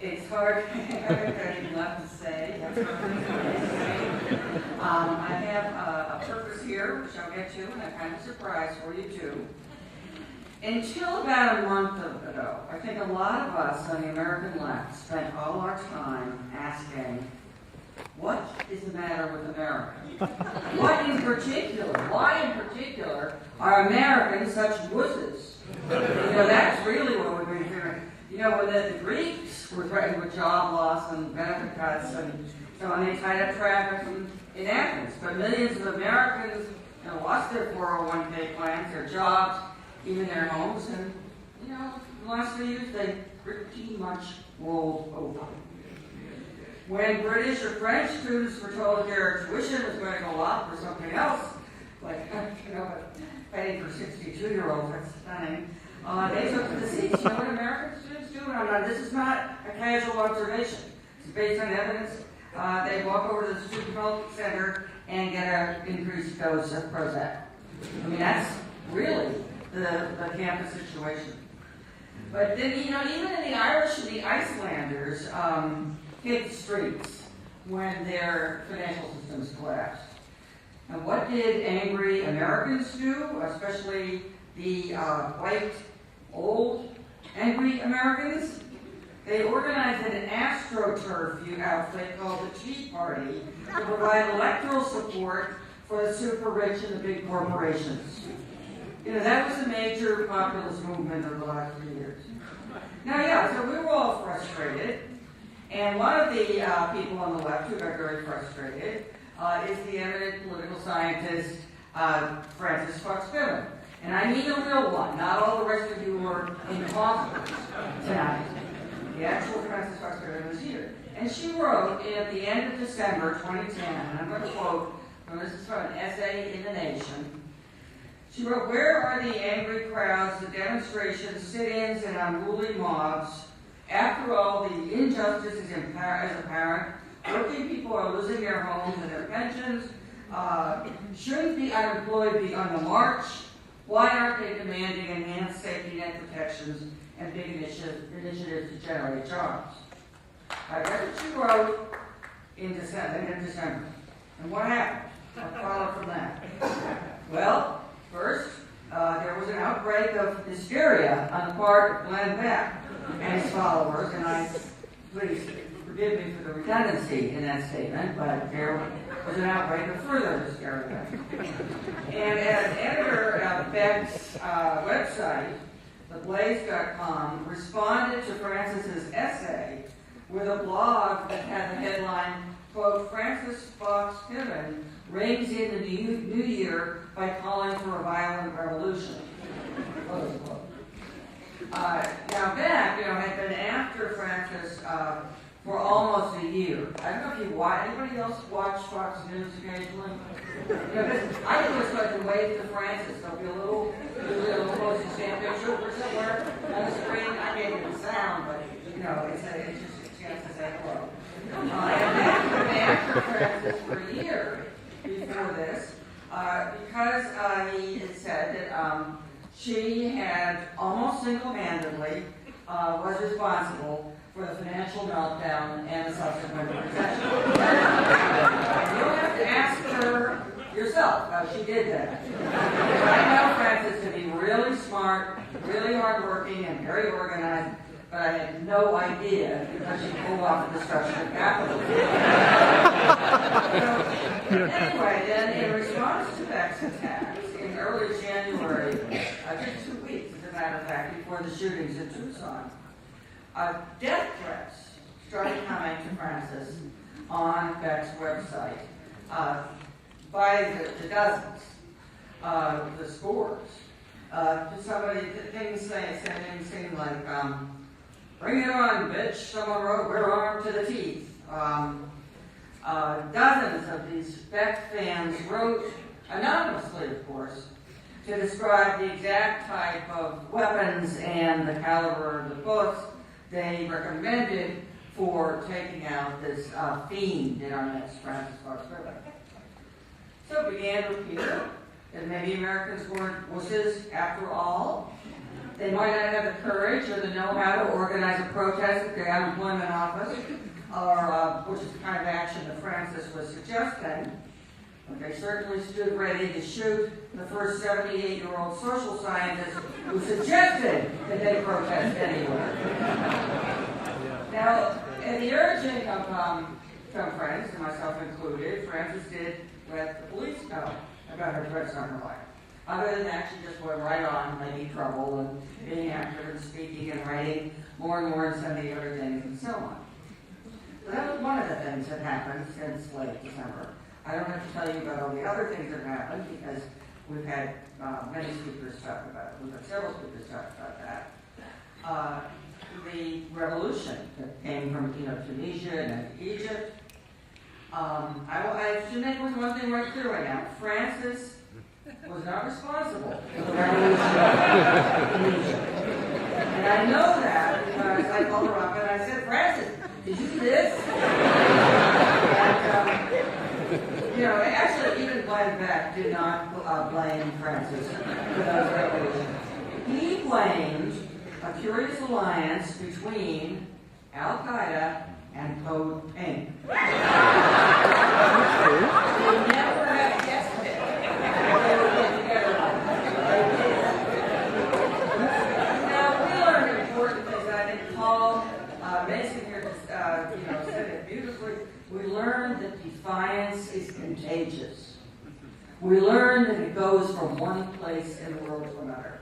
It's hard. I haven't got anything left to say. That's what I'm going to say. I have a purpose here, which I'll get to, and I kind of a surprise for you too. Until about a month ago, I think a lot of us on the American left spent all our time asking, what is the matter with America? What in particular, why in particular, are Americans such wusses? That's really what we've been hearing. When the Greeks were threatened with job loss and benefit cuts, and so on, they tied up traffic in Athens. But millions of Americans lost their 401k plans, their jobs, even their homes, and the last few years they pretty much rolled over. When British or French students were told that their tuition was going to go up for something else, like paying for 62-year-olds, that's stunning. They took to the seats. You know what American students do? This is not a casual observation. It's based on evidence. They walk over to the Student Development Center and get an increased dose of Prozac. That's really the campus situation. But then, even in the Irish and the Icelanders hit the streets when their financial systems collapsed. And what did angry Americans do, especially the white, old, angry Americans? They organized an AstroTurf outfit called the Tea Party to provide electoral support for the super rich and the big corporations. That was a major populist movement over the last few years. So we were all frustrated, and one of the people on the left who got very frustrated is the eminent political scientist Frances Fox Piven. And I mean the real one, not all the rest of you who are imposters tonight. The actual Frances Fox Piven was here. And she wrote at the end of December 2010, and I'm going to quote this is from an essay in The Nation. She wrote, "Where are the angry crowds, the demonstrations, sit-ins, and unruly mobs? After all, the injustice is apparent. Working people are losing their homes and their pensions. Shouldn't the unemployed be on the march? Why aren't they demanding enhanced safety net protections and big initiatives to generate jobs?" I read what she wrote in December. And what happened? What followed from that? Well, first, there was an outbreak of hysteria on the part of Glenn Beck and his followers, and please forgive me for the redundancy in that statement, but there was an outbreak of further hysteria. And as editor of Beck's website, theblaze.com, responded to Frances's essay with a blog that had the headline, quote, "Frances Fox Piven rings in the new year by calling for a violent revolution," close quote. Now Beck, had been after Frances for almost a year. I don't know if anybody else watch Fox News occasionally? I just like to wave to Frances. There'll be a little close to stand picture or somewhere on the screen. I can't hear the sound, but it's just a chance to say hello. And Beck had been after Frances for a year before this, because he had said that she had almost single-handedly was responsible for the financial meltdown and the subsequent recession. You'll have to ask her yourself how she did that. I know Frances to be really smart, really hardworking, and very organized, but I had no idea how she pulled off the destruction of capitalism. Anyway, then in response to Beck's attacks in early January, just 2 weeks, as a matter of fact, before the shootings in Tucson, death threats started coming to Frances on Beck's website by the dozens, the scores. Things saying like, "Bring it on, bitch," someone wrote, "We're armed to the teeth." Dozens of these Beck fans wrote, anonymously of course, to describe the exact type of weapons and the caliber of the bullets they recommended for taking out this fiend in our midst, Frances Fox Piven. So it began to appear that maybe Americans weren't wusses after all, They might not have the courage or the know-how to organize a protest at the unemployment office, or which is the kind of action that Francis was suggesting. But they certainly stood ready to shoot the first 78-year-old social scientist who suggested that they protest anywhere. Now, at the urging of some friends, and myself included, Francis did let the police know about her threats on her life. Other than that, she just went right on making trouble and being active and speaking and writing more and more and sending other things and so on. So that was one of the things that happened since late December. I don't have to tell you about all the other things that happened because we've had many speakers talk about it. We've had several speakers talk about that. The revolution that came from Tunisia and Egypt. I should make one thing right clear right now. Francis was not responsible for the revolution in Egypt. And I know that because I called her up and I said, Francis, did you do this? And, actually, even Glenn Beck did not blame Francis for those revolutions. He blamed a curious alliance between Al-Qaeda and Code Pink. He never had guessed it. They would get together like that. Now, we learned important things. I think Paul Mason here said it beautifully. We learned that defiance is contagious. We learned that it goes from one place in the world to another.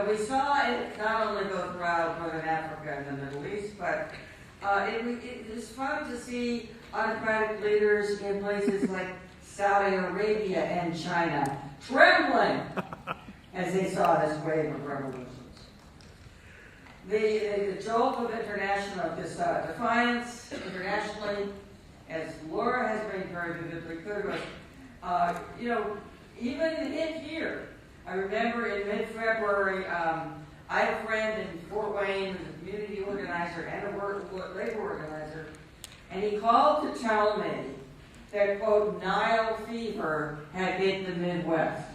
We saw it not only go throughout Northern Africa and the Middle East, but it was fun to see autocratic leaders in places like Saudi Arabia and China trembling as they saw this wave of revolutions. The jolt of defiance internationally, as Laura has made very vividly clear to us, even in here. I remember in mid-February, I had a friend in Fort Wayne who's a community organizer and a labor organizer, and he called to tell me that, quote, Nile fever had hit the Midwest.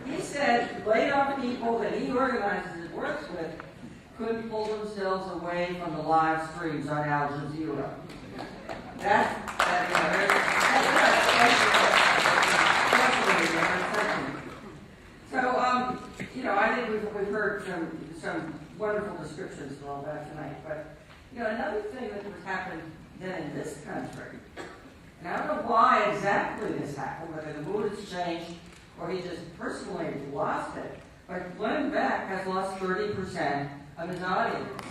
He said laid-off people that he organizes and works with couldn't pull themselves away from the live streams on Al Jazeera. I think we've heard some wonderful descriptions of all that tonight. But another thing that has happened then in this country, and I don't know why exactly this happened, whether the mood has changed or he just personally lost it. But Glenn Beck has lost 30% of his audience.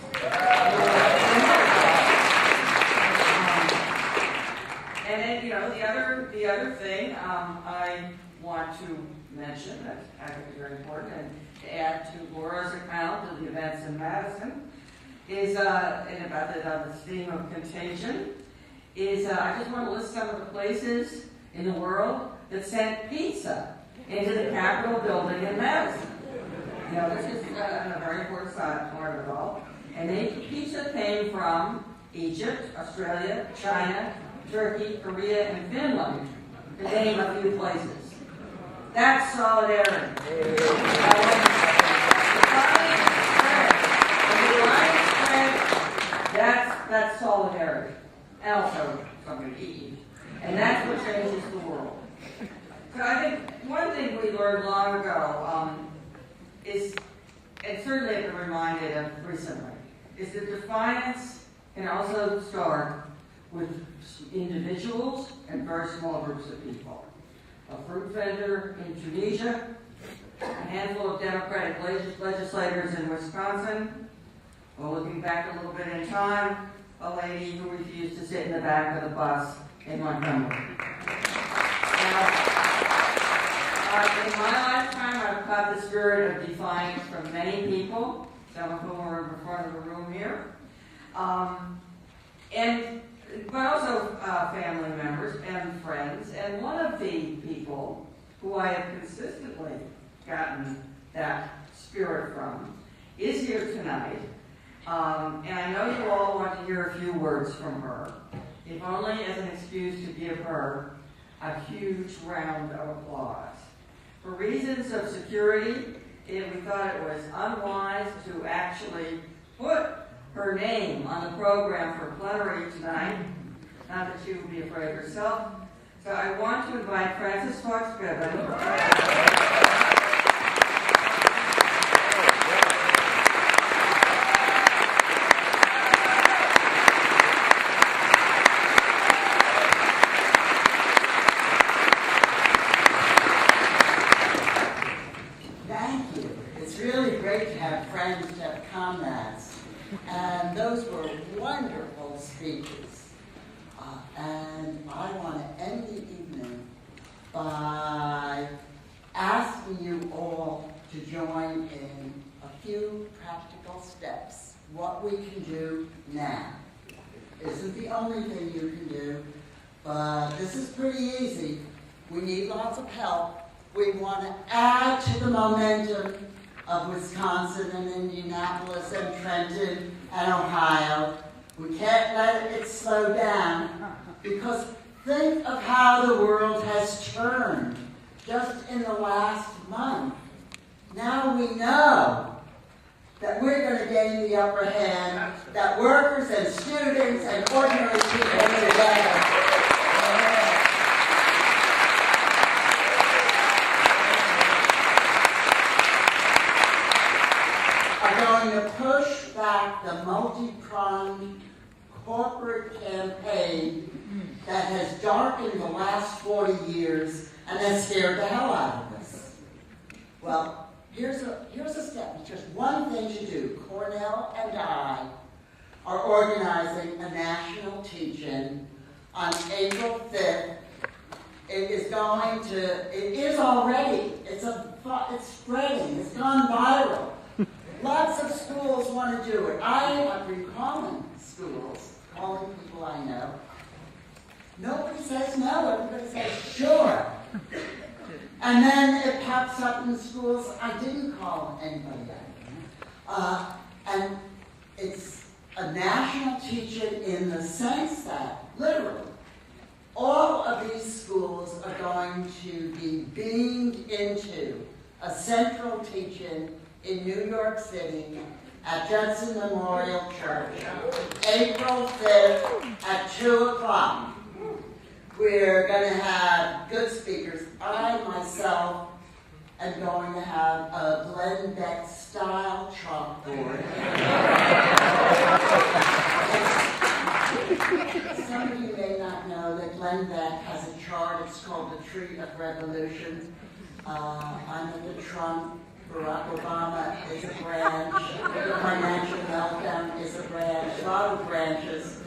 And then, the other thing I want to mention, that I think is very important, and to add to Laura's account of the events in Madison, is, and about the theme of contagion, is I just want to list some of the places in the world that sent pizza into the Capitol building in Madison. This is a very important part of it all. And the pizza came from Egypt, Australia, China, Turkey, Korea, and Finland, to name a few places. That's solidarity. That's solidarity. And also something to eat. And that's what changes the world. So I think one thing we learned long ago is, and certainly have been reminded of recently, is that defiance can also start with individuals and very small groups of people. A fruit vendor in Tunisia, a handful of Democratic legislators in Wisconsin, well, looking back a little bit in time, a lady who refused to sit in the back of the bus in Montgomery. Now, in my lifetime, I've caught the spirit of defiance from many people, some of whom are in the front of the room here, but also family members and friends. And one of the people who I have consistently gotten that spirit from is here tonight. And I know you all want to hear a few words from her, if only as an excuse to give her a huge round of applause. For reasons of security, we thought it was unwise to actually put her name on the program for plenary tonight. Not that she would be afraid herself. So I want to invite Frances Fox Piven. And those were wonderful speeches. And I want to end the evening by asking you all to join in a few practical steps. What we can do now isn't the only thing you can do, but this is pretty easy. We need lots of help. We want to add to the momentum of Wisconsin and Indianapolis and Trenton and Ohio. We can't let it slow down, because think of how the world has turned just in the last month. Now we know that we're going to gain the upper hand, that workers and students and ordinary people together to push back the multi-pronged corporate campaign that has darkened the last 40 years and has scared the hell out of us. Well, here's a step. It's just one thing to do. Cornell and I are organizing a national teach-in on April 5th. It is already, it's spreading, it's gone viral. Lots of schools want to do it. I have been calling schools, calling people I know. Nobody says no, everybody says sure. And then it pops up in the schools. I didn't call anybody yet. And it's a national teach-in in the sense that, literally, all of these schools are going to be beamed into a central teach-in in New York City at Judson Memorial Church, April 5th at 2 o'clock. We're going to have good speakers. I, myself, am going to have a Glenn Beck style chalkboard. Some of you may not know that Glenn Beck has a chart. It's called the Tree of Revolution. Under the Trump, Barack Obama is a branch. The financial meltdown is a branch. A lot of branches.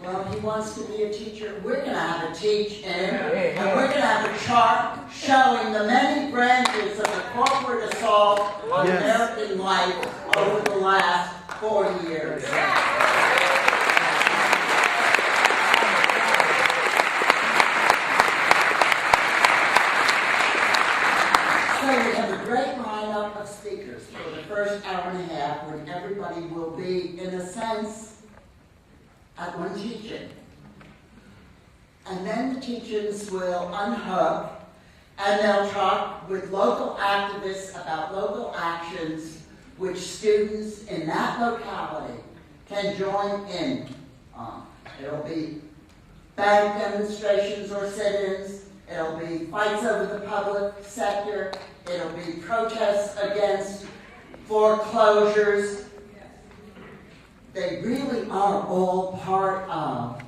Well, he wants to be a teacher. We're going to have a teach-in, and we're going to have a chart showing the many branches of the corporate assault on American life over the last 40 years. So we have a great lineup of speakers for the first hour and a half, when everybody will be, in a sense, at one teach-in. And then the teach-ins will unhook, and they'll talk with local activists about local actions which students in that locality can join in on. It'll be bank demonstrations or sit-ins. It'll be fights over the public sector. It'll be protests against foreclosures. They really are all part of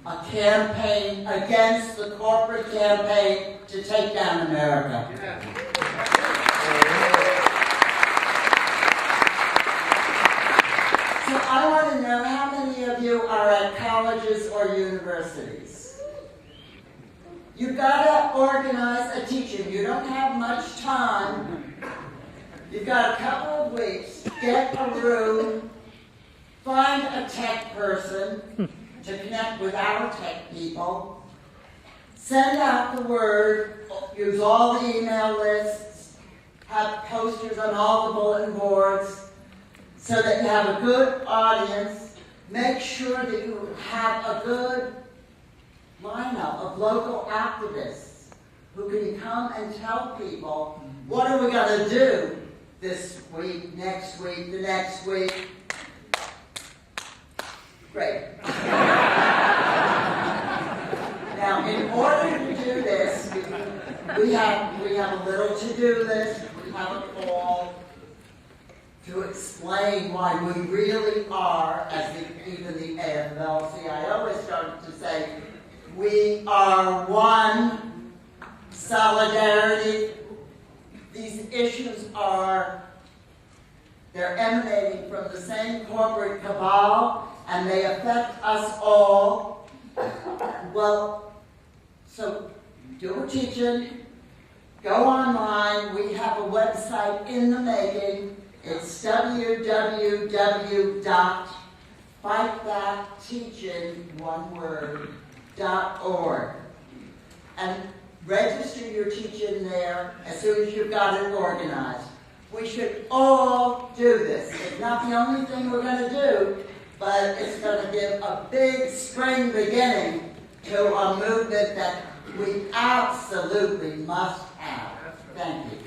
a campaign against the corporate campaign to take down America. So I want to know how many of you are at colleges or universities. You've got to organize a teach-in. You don't have much time. You've got a couple of weeks. Get a room. Find a tech person to connect with our tech people. Send out the word. Use all the email lists. Have posters on all the bulletin boards so that you have a good audience. Make sure that you have a good lineup of local activists who can come and tell people, what are we going to do this week, next week, the next week? Great. Now, in order to do this, we have a little to-do list. We have a call to explain why we really are, as even the AFL-CIO has started to say, we are one, solidarity. These issues they're emanating from the same corporate cabal, and they affect us all. Well, so do a teaching, go online. We have a website in the making. It's www.fightbackteaching.org. And register your teaching there as soon as you've got it organized. We should all do this. It's not the only thing we're going to do, but it's going to give a big spring beginning to a movement that we absolutely must have. Thank you.